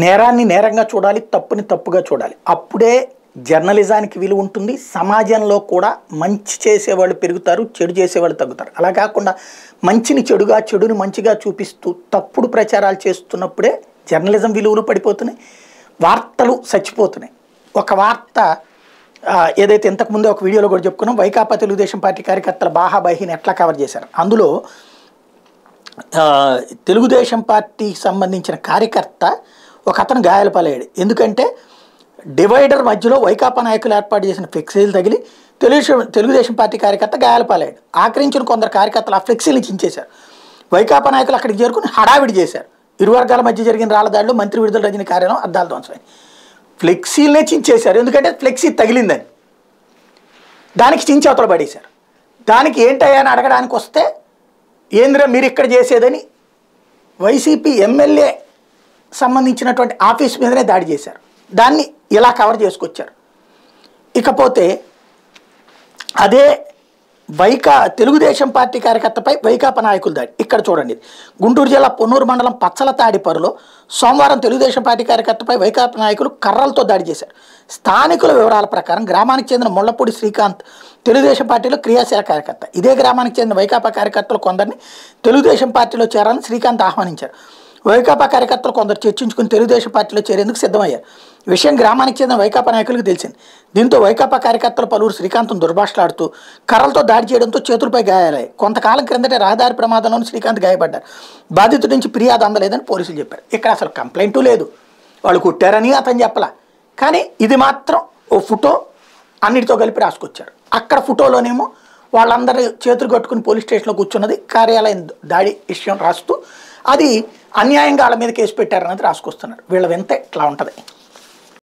నేరాన్ని నేరంగా చూడాలి, తప్పుని తప్పుగా చూడాలి. అప్పుడే జర్నలిజానికి విలువ ఉంటుంది. సమాజంలో కూడా మంచి చేసేవాళ్ళు పెరుగుతారు, చెడు చేసేవాళ్ళు తగ్గుతారు. అలా కాకుండా మంచిని చెడుగా, చెడుని మంచిగా చూపిస్తూ తప్పుడు ప్రచారాలు చేస్తున్నప్పుడే జర్నలిజం విలువలు పడిపోతున్నాయి, వార్తలు చచ్చిపోతున్నాయి. ఒక వార్త ఏదైతే ఇంతకుముందే ఒక వీడియోలో కూడా చెప్పుకున్నాం, వైకాపా తెలుగుదేశం పార్టీ కార్యకర్తల బాహాబాహిని ఎట్లా కవర్ చేశారు. అందులో తెలుగుదేశం పార్టీకి సంబంధించిన కార్యకర్త ఒక అతను గాయాల పాలయ్యాడు. ఎందుకంటే డివైడర్ మధ్యలో వైకాపా నాయకులు ఏర్పాటు చేసిన ఫ్లెక్సీలు తగిలి తెలుగుదేశం పార్టీ కార్యకర్త గాయాల పాలయ్యాడు. ఆక్రమించిన కొందరు కార్యకర్తలు ఆ ఫ్లెక్సీలు చించేశారు. వైకాపా నాయకులు అక్కడికి చేరుకుని హడావిడి చేశారు. ఇరు వర్గాల మధ్య జరిగిన రాళ్ల దాడిలో మంత్రి విడుదల రజనీ కార్యాలయం అద్దాల ధ్వంసమై ఫ్లెక్సీలనే చించేశారు. ఎందుకంటే ఫ్లెక్సీ తగిలిందని దానికి చించి అవతల పడేశారు. దానికి ఏంటయ్యా అని అడగడానికి వస్తే ఏంద్ర మీరు ఇక్కడ చేసేదని వైసీపీ ఎమ్మెల్యే సంబంధించినటువంటి ఆఫీస్ మీదనే దాడి చేశారు. దాన్ని ఇలా కవర్ చేసుకొచ్చారు. ఇకపోతే అదే తెలుగుదేశం పార్టీ కార్యకర్తపై వైకాపా నాయకులు దాడి. ఇక్కడ చూడండి, గుంటూరు జిల్లా పొన్నూరు మండలం పచ్చల తాడిపరులో సోమవారం తెలుగుదేశం పార్టీ కార్యకర్తపై వైకాపా నాయకులు కర్రలతో దాడి చేశారు. స్థానికుల వివరాల ప్రకారం గ్రామానికి చెందిన ముళ్లపూడి శ్రీకాంత్ తెలుగుదేశం పార్టీలో క్రియాశీల కార్యకర్త. ఇదే గ్రామానికి చెందిన వైకాపా కార్యకర్తలు కొందరిని తెలుగుదేశం పార్టీలో చేరాలని శ్రీకాంత్ ఆహ్వానించారు. వైకాపా కార్యకర్తలు కొందరు చర్చించుకుని తెలుగుదేశం పార్టీలో చేరేందుకు సిద్ధమయ్యారు. విషయం గ్రామానికి చెందిన వైకాపా నాయకులకు తెలిసింది. దీంతో వైకాపా కార్యకర్తలు పలువురు శ్రీకాంత్ను దుర్భాషలాడుతూ కర్రలతో దాడి చేయడంతో చేతులపై గాయాలయ్యాయి. కొంతకాలం క్రిందటే రహదారి ప్రమాదంలోని శ్రీకాంత్ గాయపడ్డారు. బాధితుడి నుంచి ఫిర్యాదు అందలేదని పోలీసులు చెప్పారు. ఇక్కడ అసలు కంప్లైంటు లేదు, వాళ్ళు కొట్టారని అతను చెప్పలా. కానీ ఇది మాత్రం ఓ ఫోటో అన్నిటితో కలిపి రాసుకొచ్చారు. అక్కడ ఫోటోలోనేమో వాళ్ళందరూ చేతులు కట్టుకుని పోలీస్ స్టేషన్లో కూర్చున్నది కార్యాలయం దాడి విషయం రాస్తూ అది అన్యాయంగా వాళ్ళ మీద కేసు పెట్టారన్నది రాసుకొస్తున్నారు. వీళ్ళ వింత ఇట్లా ఉంటుంది.